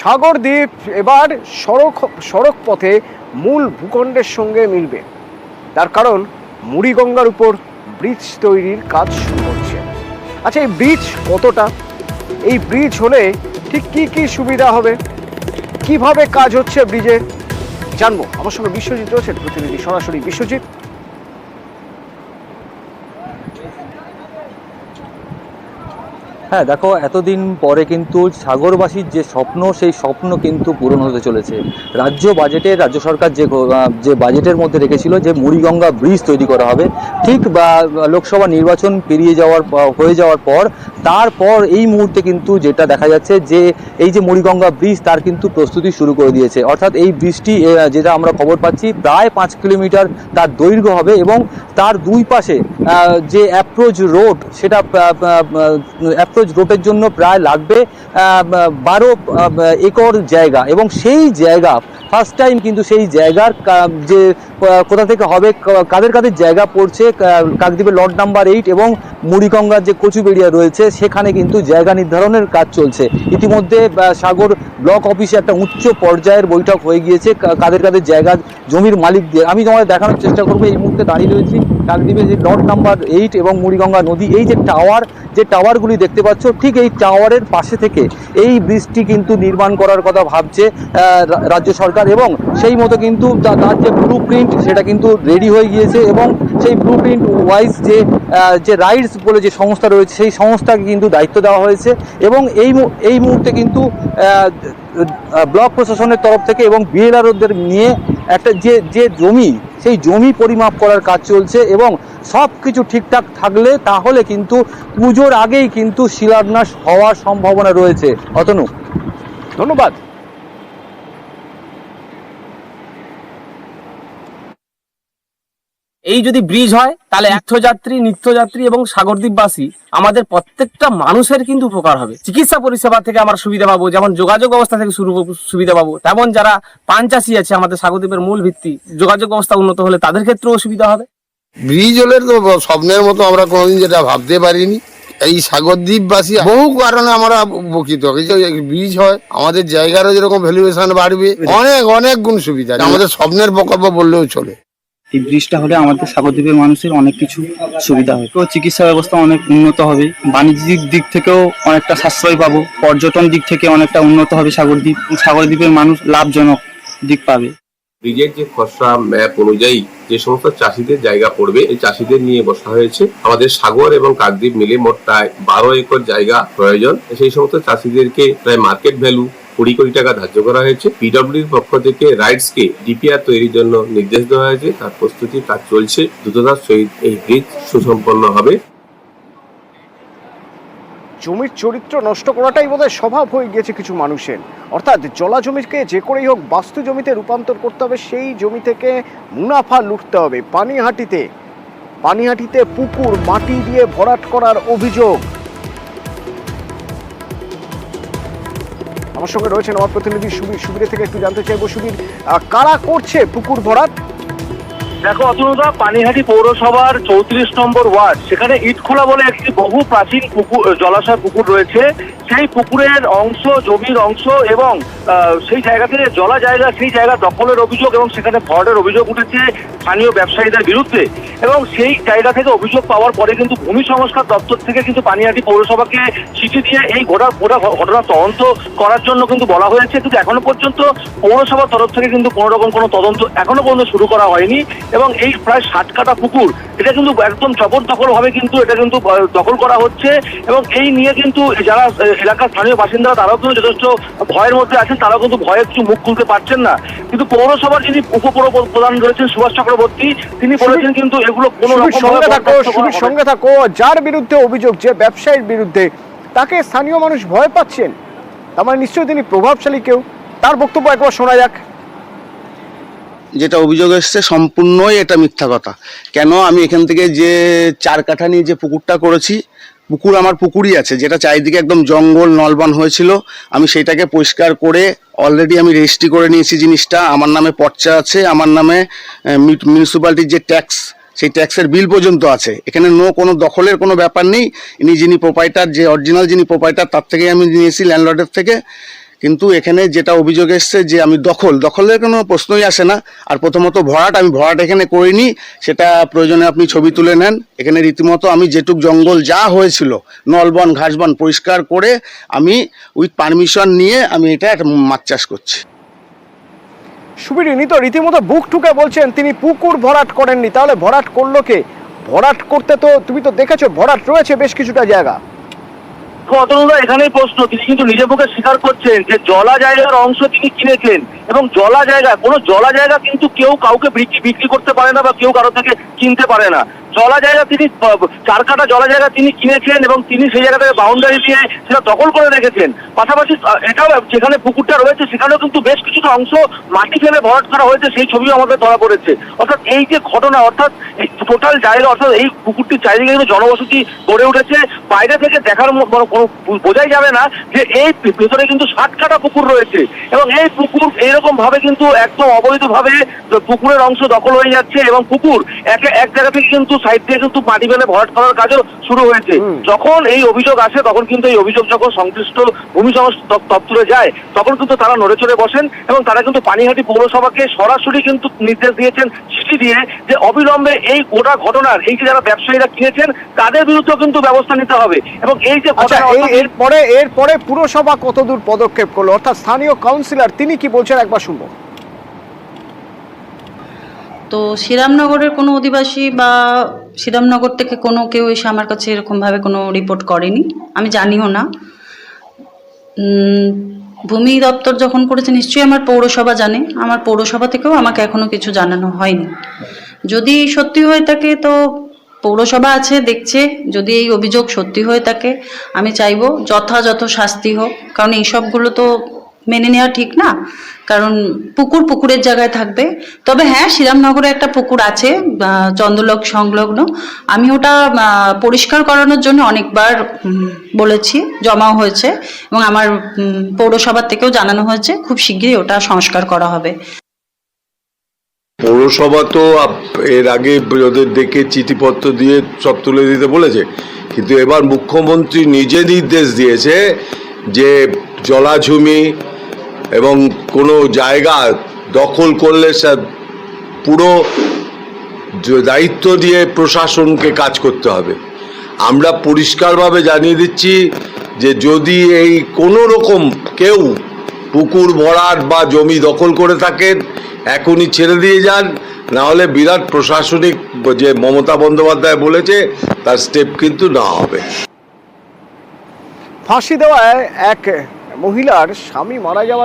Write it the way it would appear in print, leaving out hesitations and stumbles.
সাগরদ্বীপ এবার সড়ক পথে মূল ভূখণ্ডের সঙ্গে মিলবে। তার কারণ মুড়িগঙ্গার উপর ব্রিজ তৈরির কাজ শুরু হচ্ছে। আচ্ছা, এই ব্রিজ কতটা, এই ব্রিজ হলে ঠিক কি কি সুবিধা হবে, কিভাবে কাজ হচ্ছে ব্রিজে, জানবো। আমার সঙ্গে বিশ্বজিৎ রয়েছেন, প্রতিনিধি সরাসরি। বিশ্বজিৎ, হ্যাঁ দেখো, এতদিন পরে কিন্তু সাগরবাসীর যে স্বপ্ন, সেই স্বপ্ন কিন্তু পূরণ হতে চলেছে। রাজ্য সরকার যে বাজেটের মধ্যে রেখেছিল যে মুড়িগঙ্গা ব্রিজ তৈরি করা হবে, ঠিক বা লোকসভা নির্বাচন হয়ে যাওয়ার পর তারপর এই মুহূর্তে কিন্তু যেটা দেখা যাচ্ছে যে এই যে মুড়িগঙ্গা ব্রিজ তার কিন্তু প্রস্তুতি শুরু করে দিয়েছে। অর্থাৎ এই ব্রিজটি, যেটা আমরা খবর পাচ্ছি, প্রায় 5 কিলোমিটার তার দৈর্ঘ্য হবে এবং তার দুই পাশে যে অ্যাপ্রোচ রোড, সেটা অ্যাপ্রোচ রোডের জন্য প্রায় লাগবে 12 একর জায়গা। এবং সেই জায়গা ফার্স্ট টাইম কিন্তু সেই জায়গার যে কোথা থেকে হবে, কাদের কাদের জায়গা পড়ছে, কাকদ্বীপের লট নাম্বার 8 এবং মুড়িগঙ্গার যে কচুবেড়িয়া রয়েছে সেখানে কিন্তু জায়গা নির্ধারণের কাজ চলছে। ইতিমধ্যে সাগর ব্লক অফিসে একটা উচ্চ পর্যায়ের বৈঠক হয়ে গিয়েছে কাদের কাদের জায়গা জমির মালিকদের। আমি তোমাদের দেখানোর চেষ্টা করবো। এই মুহূর্তে দাঁড়িয়ে রয়েছি কাকদ্বীপের যে লট নাম্বার 8 এবং মুড়িগঙ্গা নদী, এই যে টাওয়ারগুলি দেখতে পাচ্ছ, ঠিক এই টাওয়ারের পাশে থেকে এই ব্রিজটি কিন্তু নির্মাণ করার কথা ভাবছে রাজ্য সরকার। এবং সেই মতো কিন্তু তার যে ব্লু প্রিন্ট, সেটা কিন্তু রেডি হয়ে গিয়েছে এবং সেই ব্লু প্রিন্ট ওয়াইজ যে রাইডস বলে যে সংস্থা রয়েছে, সেই সংস্থাকে কিন্তু দায়িত্ব দেওয়া হয়েছে। এবং এই মুহূর্তে কিন্তু ব্লক প্রশাসনের তরফ থেকে এবং বিএলআরওদের নিয়ে একটা যে জমি, সেই জমি পরিমাপ করার কাজ চলছে। এবং সব কিছু ঠিকঠাক থাকলে তাহলে কিন্তু পুজোর আগেই কিন্তু শিলান্যাস হওয়ার সম্ভাবনা রয়েছে। অতনু, ধন্যবাদ। এই যদি ব্রিজ হয় তাহলে নিত্যযাত্রী এবং সাগরদ্বীপবাসী আমাদের প্রত্যেকটা মানুষের কিন্তু উপকার হবে। চিকিৎসা পরিষেবা থেকে আমরা সুবিধা পাবো, যেমন যোগাযোগ ব্যবস্থা থেকে সুবিধা পাবো, তেমন যারা পান চাষি আছে, আমাদের সাগরদ্বীপের মূল ভিত্তি, যোগাযোগ ব্যবস্থা উন্নত হলে তাদের ক্ষেত্রেও সুবিধা হবে। ব্রিজ হলে তো স্বপ্নের মতো আমরা কোনোদিন যেটা ভাবতে পারিনি। এই সাগরদ্বীপবাসী বহু কারণে আমরা উপকৃত। ব্রিজ হয় আমাদের জায়গারও যেরকম ভ্যালুয়েশন বাড়বে, অনেক অনেক গুণ সুবিধা, আমাদের স্বপ্নের প্রকল্প বললেও চলে। এই ব্রিজটা হলে আমাদের সাগরদ্বীপের মানুষের অনেক কিছু সুবিধা হবে। তো চিকিৎসা ব্যবস্থা অনেক উন্নত হবে, বাণিজ্যিক দিক থেকেও অনেকটা সাশ্রয় পাবো, পর্যটন দিক থেকে অনেকটা উন্নত হবে। সাগরদ্বীপের মানুষ লাভজনক দিক পাবে। ব্রিজের যে খসড়া ম্যাপ অনুযায়ী যে সমস্ত চাষিদের জায়গা পড়বে, এই চাষিদের নিয়ে বসা হয়েছে। আমাদের সাগর এবং কাকদ্বীপ মিলে মোট প্রায় 12 একর জায়গা প্রয়োজন। সেই সমস্ত চাষিদেরকে প্রায় মার্কেট ভ্যালু 20 কোটি টাকা ধার্য করা হয়েছে। পিডব্লিউডির পক্ষ থেকে রাইটস কে ডিপিআর তৈরির জন্য নির্দেশ দেওয়া হয়েছে। তার প্রস্তুতি কাজ চলছে। দ্রুততার সহিত এই ব্রিজ সুসম্পন্ন হবে। জমির চরিত্র নষ্ট করাটাই বোধহয় স্বভাব হয়ে গিয়েছে কিছু মানুষের। অর্থাৎ জলা জমিকে যে করেই হোক বাস্তু জমিতে রূপান্তর করতে হবে, সেই জমি থেকে মুনাফা লুটতে হবে। পানিহাটিতে পুকুর মাটি দিয়ে ভরাট করার অভিযোগ। আমার সঙ্গে রয়েছেন আমার প্রতিনিধি সুবীর থেকে একটু জানতে চাইবো, সুবীর, কারা করছে পুকুর ভরাট? দেখো অতনুদা, পানিহাটি পৌরসভার 34 নম্বর ওয়ার্ড, সেখানে ইটখোলা বলে একটি বহু প্রাচীন পুকুর, জলাশয় পুকুর রয়েছে। সেই পুকুরের অংশ, জমির অংশ এবং সেই জায়গা থেকে জলা জায়গা, সেই জায়গা দখলের অভিযোগ এবং সেখানে ভরাটের অভিযোগ উঠেছে স্থানীয় ব্যবসায়ীদের বিরুদ্ধে। এবং সেই জায়গা থেকে অভিযোগ পাওয়ার পরে কিন্তু ভূমি সংস্কার দপ্তর থেকে কিন্তু পানিহাটি পৌরসভাকে চিঠি দিয়ে এই গোটা ঘটনা তদন্ত করার জন্য কিন্তু বলা হয়েছে। কিন্তু এখনো পর্যন্ত পৌরসভার তরফ থেকে কিন্তু কোনো রকম কোনো তদন্ত এখনো পর্যন্ত শুরু করা হয়নি। এবং এই প্রায় 60 কাঠা পুকুর, এটা কিন্তু একদম জবরদখল ভাবে কিন্তু এটা কিন্তু দখল করা হচ্ছে। এবং এই নিয়ে কিন্তু যারা এলাকার স্থানীয় বাসিন্দারা, তারাও কিন্তু যথেষ্ট ভয়ের মধ্যে আছেন। তারাও কিন্তু ভয়ে কিছু মুখ খুলতে পারছেন না। কিন্তু পৌরসভার যিনি উপপ্রধান রয়েছেন সুভাষ চক্রবর্তী, তিনি বলেছেন কিন্তু এগুলো কোনো রকম সঙ্গে থাকো, যার বিরুদ্ধে অভিযোগ, যে ব্যবসায়ীর বিরুদ্ধে, তাকে স্থানীয় মানুষ ভয় পাচ্ছেন। তার মানে নিশ্চয়ই তিনি প্রভাবশালী কেউ। তার বক্তব্য একবার শোনা যাক। যেটা অভিযোগ এসছে সম্পূর্ণই এটা মিথ্যা কথা। কেন, আমি এখান থেকে যে 4 কাঠা নিয়ে যে পুকুরটা করেছি, পুকুর আমার পুকুরই আছে, যেটা চারিদিকে একদম জঙ্গল নলবন হয়েছিল, আমি সেটাকে পরিষ্কার করে অলরেডি আমি রেজিস্ট্রি করে নিয়েছি জিনিসটা। আমার নামে পর্চা আছে, আমার নামে মিউনিসিপ্যালিটির যে ট্যাক্স, সেই ট্যাক্সের বিল পর্যন্ত আছে। এখানে কোনো দখলের কোনো ব্যাপার নেই। যিনি প্রোপাইটার, যে অরিজিনাল যিনি প্রোপাইটার, তার থেকেই আমি নিয়েছি, ল্যান্ডলর্ডের থেকে। কিন্তু এখানে যেটা অভিযোগ এসছে যে আমি দখলের কোনো প্রশ্নই আসে না। আর প্রথমত আমি ভরাট এখানে করিনি, সেটা প্রয়োজনে আপনি ছবি তুলে নেন। এখানে রীতিমতো আমি যেটুক জঙ্গল যা হয়েছিল, নলবন ঘাসবন পরিষ্কার করে আমি উইথ পারমিশন নিয়ে আমি এটা একটা মাছ চাষ করছি। সুবীর তো রীতিমতো বুক ঠুকে বলছেন তিনি পুকুর ভরাট করেননি, তাহলে ভরাট করলো কে? ভরাট করতে তো তুমি তো দেখেছো ভরাট রয়েছে বেশ কিছুটা জায়গা। অতনুদা এখানেই প্রশ্ন, তিনি কিন্তু নিজে মুখে স্বীকার করছেন যে জলা জায়গার অংশ তিনি কিনেছেন, এবং জলা জায়গা কিন্তু কেউ কাউকে বিক্রি করতে পারে না বা কেউ কারো থেকে কিনতে পারে না। জলা জায়গা তিনি 4 কাঠা জলা জায়গা তিনি কিনেছেন এবং তিনি সেই জায়গা থেকে বাউন্ডারি দিয়ে সেটা দখল করে রেখেছেন। পাশাপাশি এটাও যেখানে পুকুরটা রয়েছে সেখানেও কিন্তু বেশ কিছুটা অংশ মাটি ফেলে ভরাট করা হয়েছে, সেই ছবিও আমাদের ধরা পড়েছে। অর্থাৎ এই যে ঘটনা, অর্থাৎ এই টোটাল জায়গা, অর্থাৎ এই পুকুরটির চারিদিকে কিন্তু জনবসতি গড়ে উঠেছে। বাইরে থেকে দেখার বোঝাই যাবে না যে এই ভেতরে কিন্তু 7 কাঠা পুকুর রয়েছে, এবং এই পুকুর এইরকম ভাবে কিন্তু একদম অবৈধভাবে পুকুরের অংশ দখল হয়ে যাচ্ছে, এবং পুকুর এক জায়গা থেকে কিন্তু সাইড দিয়ে কিন্তু মাটি ফেলে ভরাট করার কাজও শুরু হয়েছে। যখন এই অভিযোগ আসে তখন কিন্তু এই অভিযোগ যখন সংশ্লিষ্ট ভূমি দপ্তরে যায় তখন কিন্তু তারা নড়ে চড়ে বসেন, এবং তারা কিন্তু পানিহাটি পৌরসভাকে সরাসরি কিন্তু নির্দেশ দিয়েছেন চিঠি দিয়ে যে অবিলম্বে এই গোটা ঘটনার এই যে যারা ব্যবসায়ীরা কিনেছেন তাদের বিরুদ্ধে কিন্তু ব্যবস্থা নিতে হবে। এবং এই যে এরপরে পুরসভা কতদূর পদক্ষেপ করলো, অর্থাৎ স্থানীয় কাউন্সিলর তিনি কি বলছেন একবার শুনবো। তো শ্রীরামনগরের কোনো অধিবাসী বা শ্রীরামনগর থেকে কেউ এসে আমার কাছে এরকমভাবে কোনো রিপোর্ট করেনি, আমি জানিও না। ভূমি দপ্তর যখন করেছে নিশ্চয়ই আমার পৌরসভা জানে, আমার পৌরসভা থেকেও আমাকে এখনো কিছু জানানো হয়নি। যদি সত্যি হয়ে থাকে তো পৌরসভা আছে দেখছে, যদি এই অভিযোগ সত্যি হয়ে থাকে আমি চাইবো যথাযথ শাস্তি হোক, কারণ এইসবগুলো তো মেনে নেওয়া ঠিক না। কারণ পুকুরের জায়গায় থাকবে। তবে হ্যাঁ, শ্রীরামনগরে একটা পুকুর আছে চন্দ্রলোক সংলগ্ন, আমি ওটা পরিষ্কার করানোর জন্য অনেকবার বলেছি, জমাও হয়েছে, এবং আমার পৌরসভা থেকেও জানানো হয়েছে খুব শিগগিরই ওটা সংস্কার করা হবে। পৌরসভা তো এর আগে ওদের ডেকে চিঠিপত্র দিয়ে সব তুলে দিতে বলেছে, কিন্তু এবার মুখ্যমন্ত্রী নিজে নির্দেশ দিয়েছে যে জলাজমি এবং কোনো জায়গা দখল করলে পুরো দায়িত্ব দিয়ে প্রশাসনকে কাজ করতে হবে। আমরা পরিষ্কারভাবে জানিয়ে দিচ্ছি যে যদি এই কোনো রকম কেউ পুকুর ভরাট বা জমি দখল করে থাকেন এখনই ছেড়ে দিয়ে যান, নাহলে বিরাট প্রশাসনিক যে মমতা বন্দ্যোপাধ্যায় বলেছে তার স্টেপ কিন্তু নেওয়া হবে। ফাঁসি দেওয়ায় এক মহিলার স্বামী মারা যাওয়া